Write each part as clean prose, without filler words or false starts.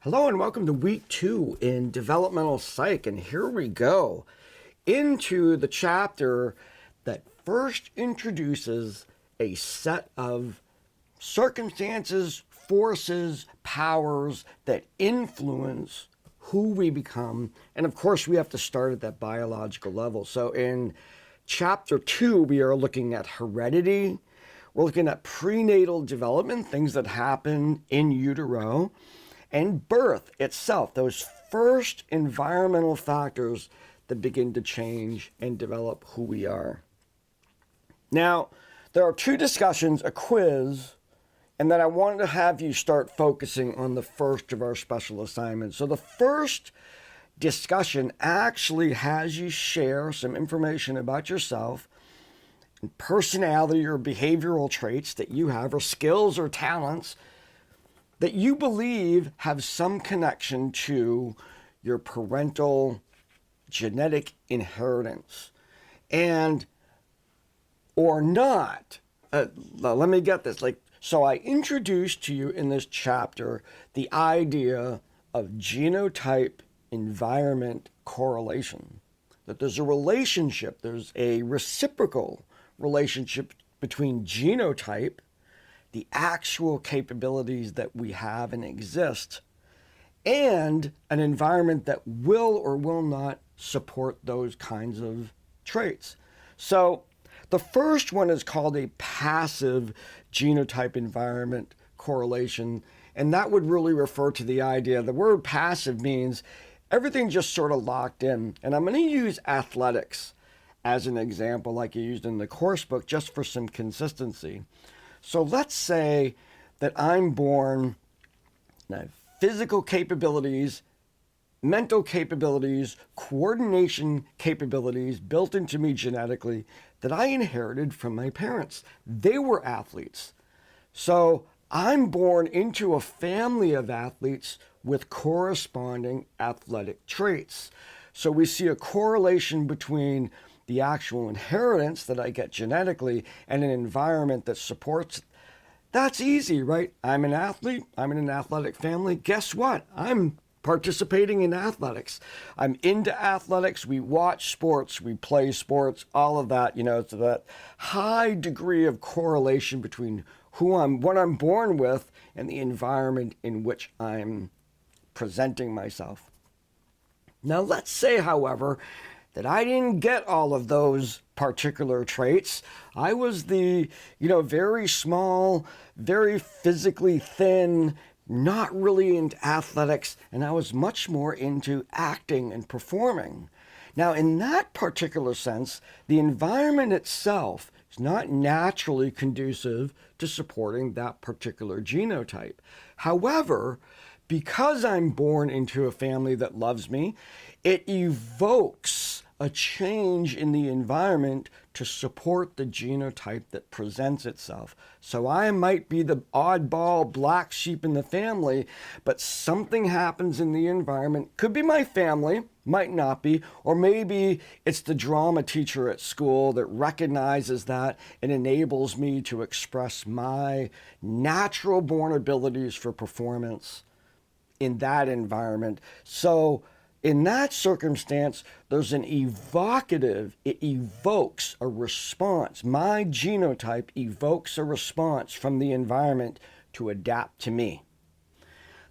Hello and welcome to week 2 in developmental psych, and here we go into the chapter that first introduces a set of circumstances, forces, powers that influence who we become. And of course, we have to start at that biological level. So in chapter 2, we are looking at heredity. We're looking at prenatal development, things that happen in utero, and birth itself, those first environmental factors that begin to change and develop who we are. Now, there are two discussions, a quiz, and then I wanted to have you start focusing on the first of our special assignments. So the first discussion actually has you share some information about yourself, and personality or behavioral traits that you have, or skills or talents that you believe have some connection to your parental genetic inheritance, and or not. Let me get this. So I introduced to you in this chapter the idea of genotype environment correlation, that there's a relationship, there's a reciprocal relationship between genotype, the actual capabilities that we have and exist, and an environment that will or will not support those kinds of traits. So the first one is called a passive genotype environment correlation, and that would really refer to the idea, the word passive means everything just sort of locked in. And I'm going to use athletics as an example like you used in the course book just for some consistency. So let's say that I'm born, and I have physical capabilities, mental capabilities, coordination capabilities built into me genetically that I inherited from my parents. They were athletes. So I'm born into a family of athletes with corresponding athletic traits. So we see a correlation between the actual inheritance that I get genetically and an environment that supports it. That's easy, right? I'm an athlete. I'm in an athletic family. Guess what? I'm participating in athletics. I'm into athletics. We watch sports. We play sports. All of that, so that high degree of correlation between what I'm born with and the environment in which I'm presenting myself. Now, let's say, however, that I didn't get all of those particular traits. I was the, very small, very physically thin, not really into athletics, and I was much more into acting and performing. Now, in that particular sense, the environment itself is not naturally conducive to supporting that particular genotype. However, because I'm born into a family that loves me, it evokes a change in the environment to support the genotype that presents itself. So I might be the oddball black sheep in the family, but something happens in the environment. Could be my family, might not be, or maybe it's the drama teacher at school that recognizes that and enables me to express my natural born abilities for performance in that environment. So in that circumstance, there's an it evokes a response. My genotype evokes a response from the environment to adapt to me.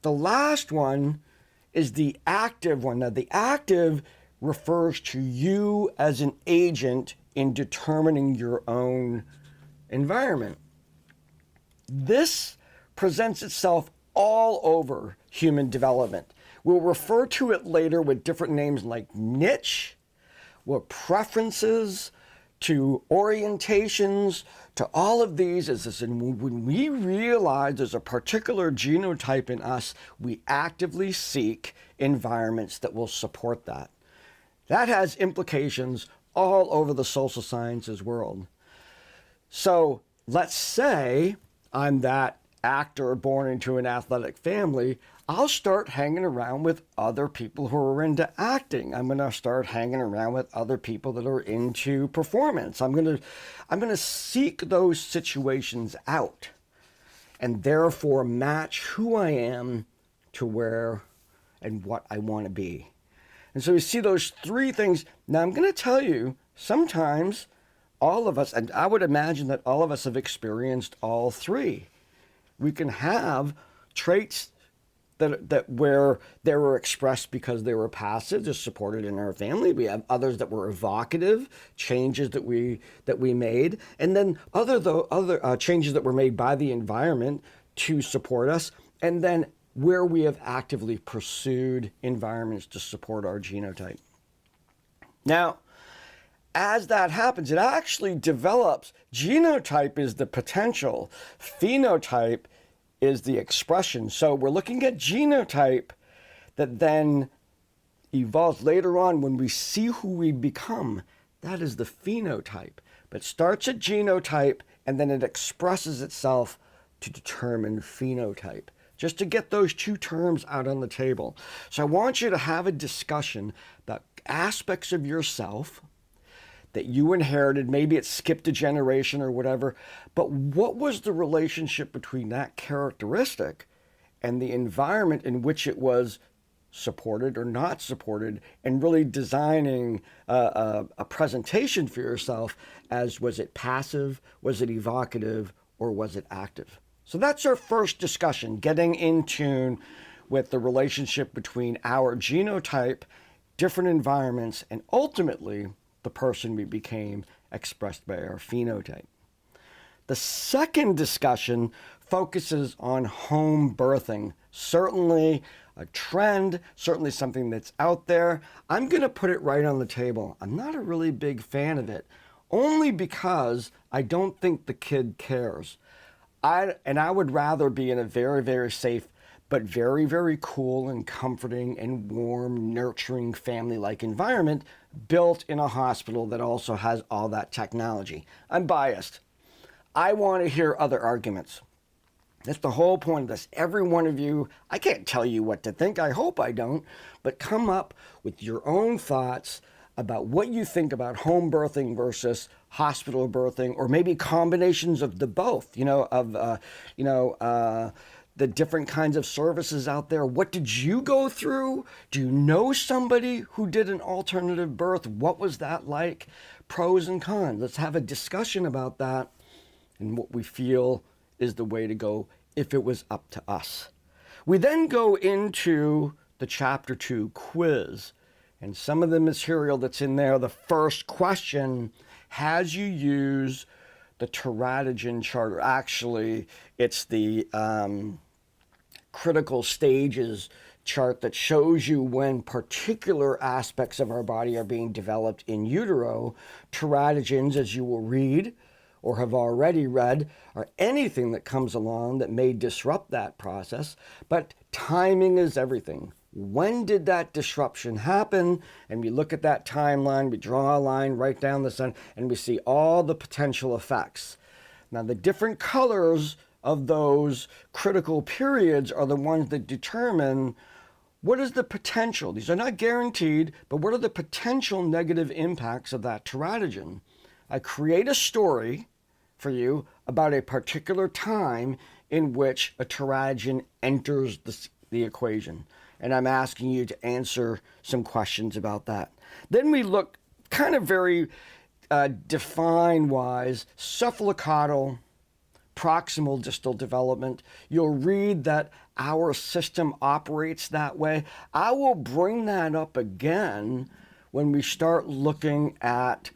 The last one is the active one. Now, the active refers to you as an agent in determining your own environment. This presents itself all over human development. We'll refer to it later with different names like niche, with preferences, to orientations, to all of these. When we realize there's a particular genotype in us, we actively seek environments that will support that. That has implications all over the social sciences world. So let's say I'm that actor born into an athletic family. I'll start hanging around with other people who are into acting. I'm going to start hanging around with other people that are into performance. I'm going to seek those situations out and therefore match who I am to where and what I want to be. And so we see those three things. Now I'm going to tell you, sometimes all of us, and I would imagine that all of us have experienced all three. We can have traits that where they were expressed because they were passive, just supported in our family. We have others that were evocative, changes that we made, and then other changes that were made by the environment to support us, and then where we have actively pursued environments to support our genotype. Now, as that happens, it actually develops. Genotype is the potential. Phenotype is the expression. So we're looking at genotype that then evolves later on when we see who we become. That is the phenotype. But starts at genotype and then it expresses itself to determine phenotype. Just to get those two terms out on the table. So I want you to have a discussion about aspects of yourself that you inherited. Maybe it skipped a generation or whatever, but what was the relationship between that characteristic and the environment in which it was supported or not supported, and really designing a presentation for yourself as, was it passive, was it evocative, or was it active? So that's our first discussion, getting in tune with the relationship between our genotype, different environments, and ultimately the person we became expressed by our phenotype. The second discussion focuses on home birthing. Certainly a trend, certainly something that's out there. I'm going to put it right on the table. I'm not a really big fan of it, only because I don't think the kid cares. I would rather be in a very, very safe, but very, very cool and comforting and warm, nurturing, family-like environment built in a hospital that also has all that technology. I'm biased. I want to hear other arguments. That's the whole point of this. Every one of you, I can't tell you what to think. I hope I don't. But come up with your own thoughts about what you think about home birthing versus hospital birthing, or maybe combinations of the both, the different kinds of services out there. What did you go through? Do you know somebody who did an alternative birth? What was that like? Pros and cons. Let's have a discussion about that and what we feel is the way to go if it was up to us. We then go into the Chapter 2 quiz. And some of the material that's in there, the first question has you use the teratogen chart. Or actually, it's the critical stages chart that shows you when particular aspects of our body are being developed in utero. Teratogens, as you will read or have already read, are anything that comes along that may disrupt that process. But timing is everything. When did that disruption happen? And we look at that timeline, we draw a line right down the center, and we see all the potential effects. Now, the different colors of those critical periods are the ones that determine what is the potential. These are not guaranteed, but what are the potential negative impacts of that teratogen? I create a story for you about a particular time in which a teratogen enters the equation. And I'm asking you to answer some questions about that. Then we look kind of very define-wise, cephalocaudal, proximal distal development. You'll read that our system operates that way. I will bring that up again when we start looking at,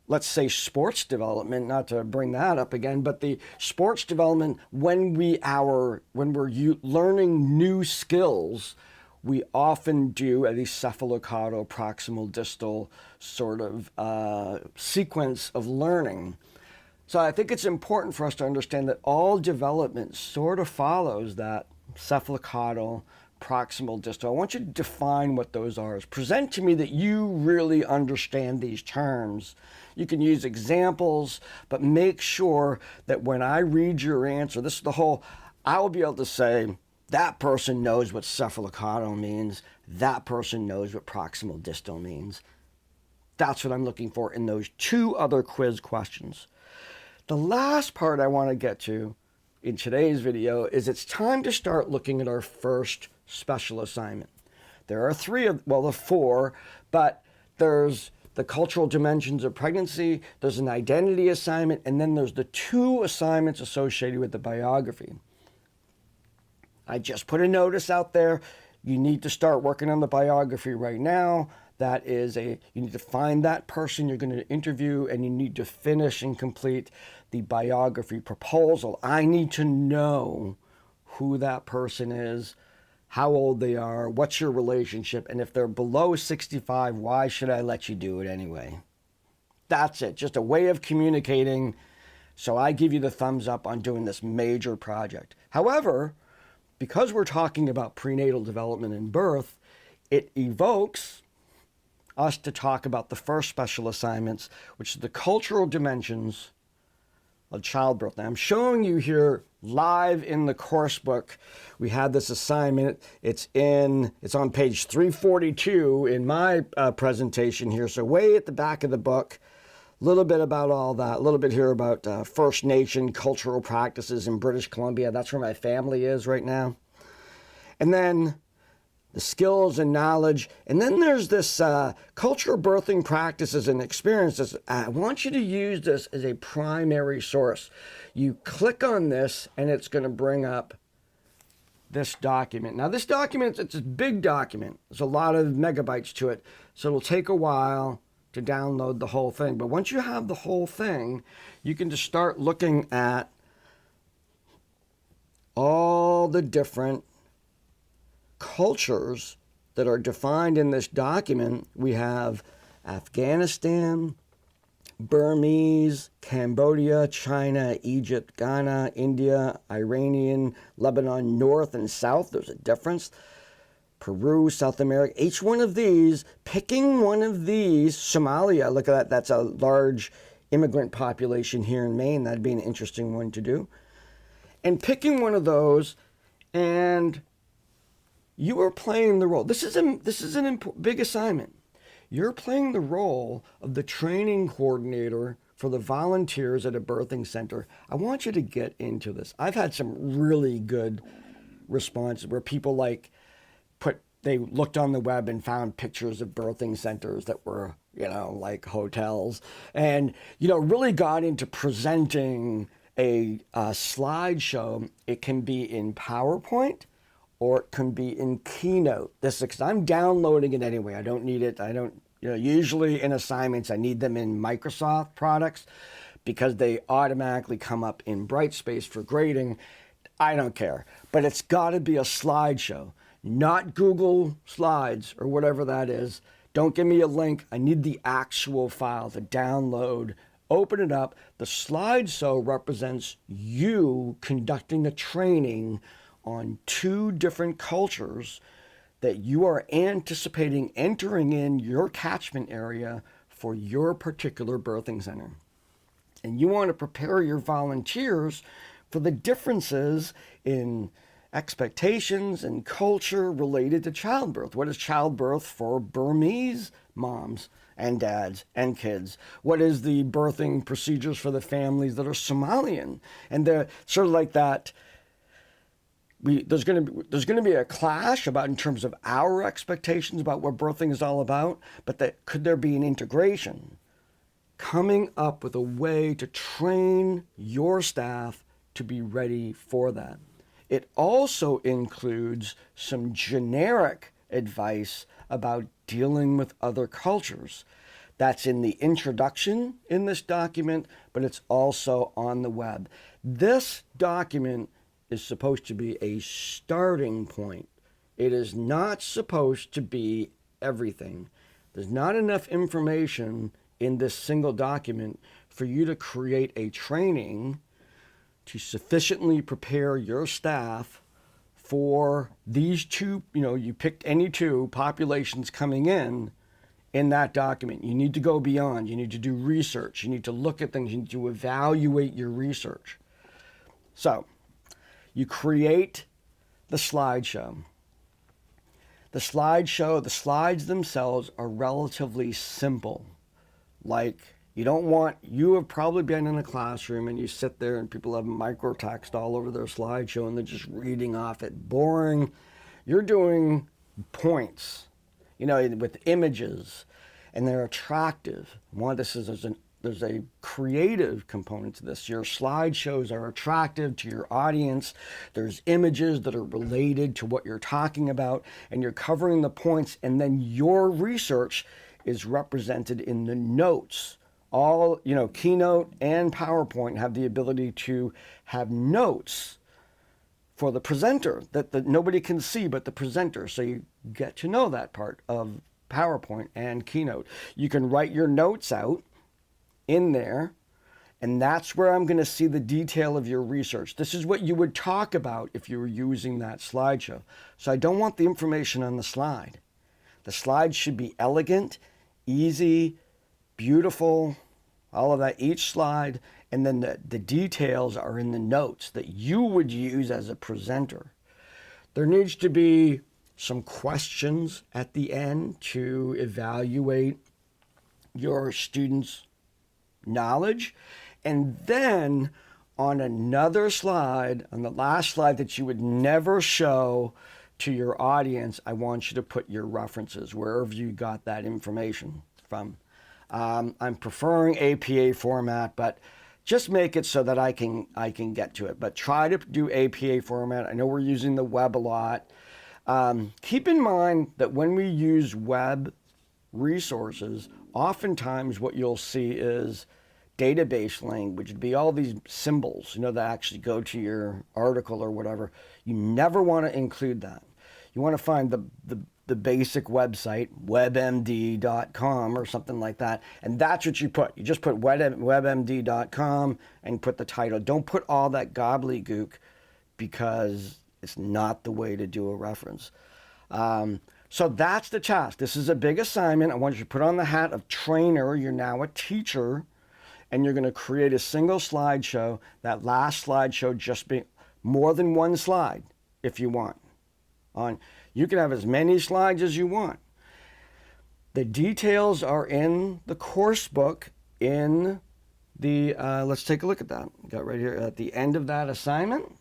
let's say, sports development, not to bring that up again, but the sports development, when we're learning new skills, we often do a cephalocaudal proximal distal sort of sequence of learning. So I think it's important for us to understand that all development sort of follows that cephalocaudal proximal distal. I want you to define what those are. Present to me that you really understand these terms. You can use examples, but make sure that when I read your answer, this is the whole, I will be able to say, that person knows what cephalocaudal means. That person knows what proximal distal means. That's what I'm looking for in those two other quiz questions. The last part I want to get to in today's video is it's time to start looking at our first special assignment. There are there are four, but there's the cultural dimensions of pregnancy, there's an identity assignment, and then there's the 2 assignments associated with the biography. I just put a notice out there. You need to start working on the biography right now. That is you need to find that person you're going to interview, and you need to finish and complete the biography proposal. I need to know who that person is, how old they are, what's your relationship, and if they're below 65, why should I let you do it anyway? That's it, just a way of communicating. So I give you the thumbs up on doing this major project. However, because we're talking about prenatal development and birth, it evokes us to talk about the first special assignments, which is the cultural dimensions of childbirth. Now, I'm showing you here live in the course book. We had this assignment. It's on page 342 in my presentation here. So way at the back of the book, a little bit about all that, a little bit here about First Nation cultural practices in British Columbia. That's where my family is right now. And then the skills and knowledge. And then there's this cultural birthing practices and experiences. I want you to use this as a primary source. You click on this and it's going to bring up this document. Now this document, it's a big document. There's a lot of megabytes to it. So it'll take a while to download the whole thing. But once you have the whole thing, you can just start looking at all the different cultures that are defined in this document. We have Afghanistan, Burmese, Cambodia, China, Egypt, Ghana, India, Iranian, Lebanon, North and South. There's a difference. Peru, South America. Each one of these, picking one of these, Somalia, look at that. That's a large immigrant population here in Maine. That'd be an interesting one to do. And picking one of those, and you are playing the role. This is a big assignment. You're playing the role of the training coordinator for the volunteers at a birthing center. I want you to get into this. I've had some really good responses where people they looked on the web and found pictures of birthing centers that were, like hotels, and, really got into presenting a slideshow. It can be in PowerPoint, or it can be in Keynote. Because I'm downloading it anyway. I don't need it. Usually in assignments, I need them in Microsoft products because they automatically come up in Brightspace for grading. I don't care. But it's got to be a slideshow, not Google Slides or whatever that is. Don't give me a link. I need the actual file to download. Open it up. The slideshow represents you conducting a training on 2 different cultures that you are anticipating entering in your catchment area for your particular birthing center. And you want to prepare your volunteers for the differences in expectations and culture related to childbirth. What is childbirth for Burmese moms and dads and kids? What is the birthing procedures for the families that are Somalian? And they're sort of like that. There's going to be a clash in terms of our expectations about what birthing is all about, but could there be an integration? Coming up with a way to train your staff to be ready for that. It also includes some generic advice about dealing with other cultures. That's in the introduction in this document, but it's also on the web. This document is supposed to be a starting point. It is not supposed to be everything. There's not enough information in this single document for you to create a training to sufficiently prepare your staff for these 2, you picked any 2 populations coming in that document. You need to go beyond. You need to do research. You need to look at things. You need to evaluate your research. So, you create the slideshow. The slides themselves are relatively simple. Like, You have probably been in a classroom and you sit there and people have microtext all over their slideshow and they're just reading off it. Boring. You're doing points, with images, and they're attractive. There's a creative component to this. Your slideshows are attractive to your audience. There's images that are related to what you're talking about, and you're covering the points, and then your research is represented in the notes. All, Keynote and PowerPoint have the ability to have notes for the presenter that nobody can see but the presenter. So you get to know that part of PowerPoint and Keynote. You can write your notes out in there, and that's where I'm going to see the detail of your research. This is what you would talk about if you were using that slideshow. So I don't want the information on the slide. The slide should be elegant, easy, beautiful, all of that, each slide, and then the details are in the notes that you would use as a presenter. There needs to be some questions at the end to evaluate your students' knowledge. And then on another slide, on the last slide that you would never show to your audience, I want you to put your references, wherever you got that information from. I'm preferring APA format, but just make it so that I can get to it. But try to do APA format. I know we're using the web a lot. Keep in mind that when we use web resources, oftentimes what you'll see is database language. It'd be all these symbols, that actually go to your article or whatever. You never want to include that. You want to find the basic website, webmd.com or something like that, and that's what you put. You just put webmd.com and put the title. Don't put all that gobbledygook, because it's not the way to do a reference. So that's the task. This is a big assignment. I want you to put on the hat of trainer. You're now a teacher, and you're going to create a single slideshow. That last slideshow just be more than one slide if you want. You can have as many slides as you want. The details are in the course book in the, let's take a look at that. Got right here at the end of that assignment.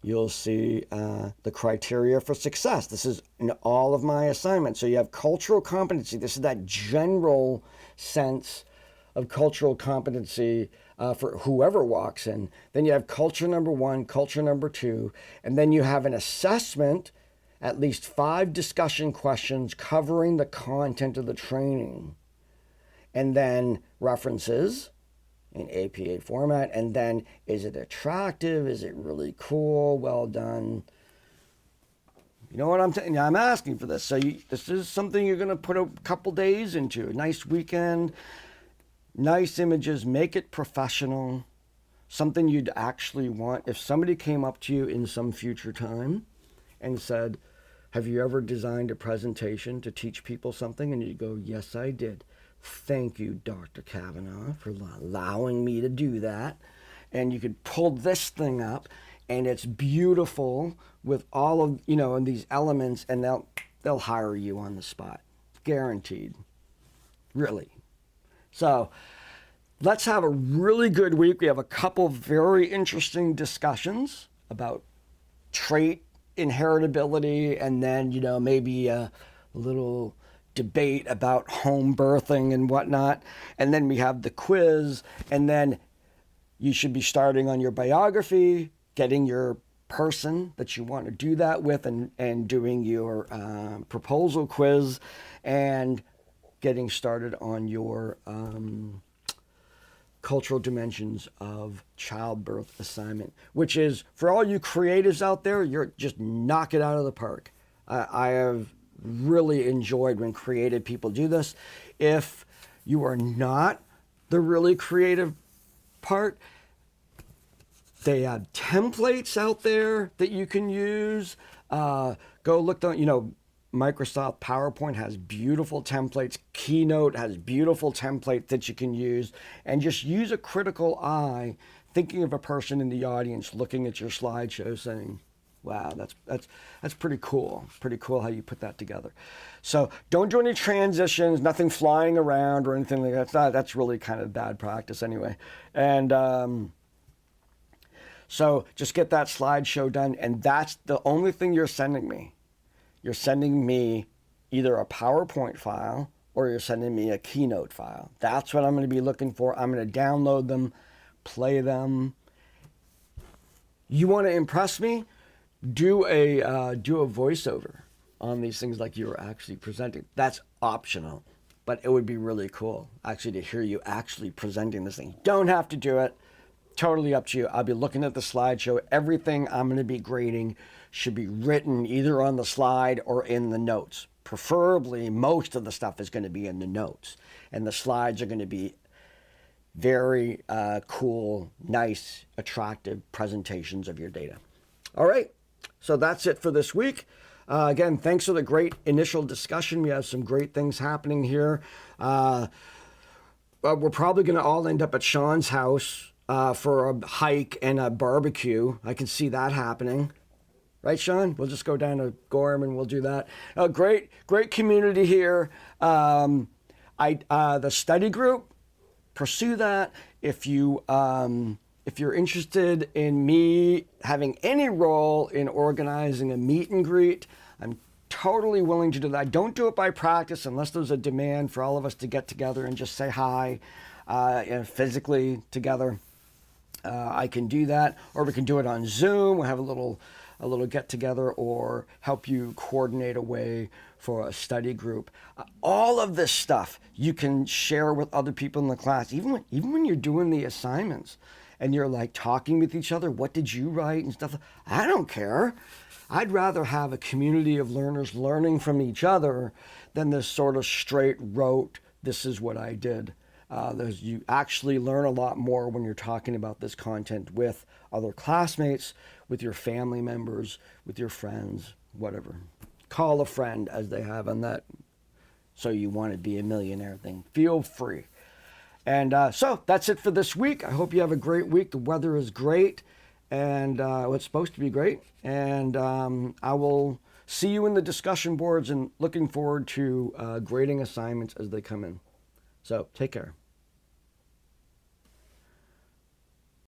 You'll see the criteria for success. This is in all of my assignments. So you have cultural competency. This is that general sense of cultural competency for whoever walks in. Then you have culture number 1, culture number 2, and then you have an assessment, at least 5 discussion questions covering the content of the training, and then references in APA format, and then is it attractive? Is it really cool? Well done. You know what I'm asking for this. So this is something you're going to put a couple days into. A nice weekend, nice images, make it professional, something you'd actually want. If somebody came up to you in some future time and said, have you ever designed a presentation to teach people something? And you go, yes, I did. Thank you, Dr. Kavanaugh, for allowing me to do that. And you could pull this thing up, and it's beautiful with all of, and these elements, and they'll hire you on the spot. Guaranteed. Really. So let's have a really good week. We have a couple very interesting discussions about trait inheritability, and then, maybe a little debate about home birthing and whatnot. And then we have the quiz, and then you should be starting on your biography, getting your person that you want to do that with, and doing your proposal quiz, and getting started on your cultural dimensions of childbirth assignment, which is, for all you creatives out there, you're just knock it out of the park. I have really enjoyed when creative people do this. If you are not the really creative part, they have templates out there that you can use. Go look down, Microsoft PowerPoint has beautiful templates. Keynote has beautiful templates that you can use. And just use a critical eye, thinking of a person in the audience looking at your slideshow saying, Wow, that's pretty cool. Pretty cool how you put that together. So don't do any transitions, nothing flying around or anything like that. That's really kind of bad practice anyway. And so just get that slideshow done, and that's the only thing you're sending me. You're sending me either a PowerPoint file or you're sending me a Keynote file. That's what I'm going to be looking for. I'm going to download them, play them. You want to impress me? Do a voiceover on these things like you were actually presenting. That's optional, but it would be really cool actually to hear you actually presenting this thing. Don't have to do it. Totally up to you. I'll be looking at the slideshow. Everything I'm going to be grading should be written either on the slide or in the notes. Preferably, most of the stuff is going to be in the notes, and the slides are going to be very cool, nice, attractive presentations of your data. All right, so that's it for this week. Again, thanks for the great initial discussion. We have some great things happening here. We're probably going to all end up at Sean's house for a hike and a barbecue. I can see that happening. Right, Sean? We'll just go down to Gorham and we'll do that. Great community here. The study group, pursue that. If you're interested in me having any role in organizing a meet and greet, I'm totally willing to do that. Don't do it by practice unless there's a demand for all of us to get together and just say hi physically together. I can do that, or we can do it on Zoom. We'll have a little get together, or help you coordinate a way for a study group. All of this stuff you can share with other people in the class, even when you're doing the assignments and you're like talking with each other. What did you write and stuff? I don't care. I'd rather have a community of learners learning from each other than this sort of straight rote, this is what I did. You actually learn a lot more when you're talking about this content with other classmates, with your family members, with your friends, whatever. Call a friend, as they have on that So You Want to Be a Millionaire thing. Feel free. And so that's it for this week. I hope you have a great week. The weather is great, and it's supposed to be great. And I will see you in the discussion boards, and looking forward to grading assignments as they come in. So take care.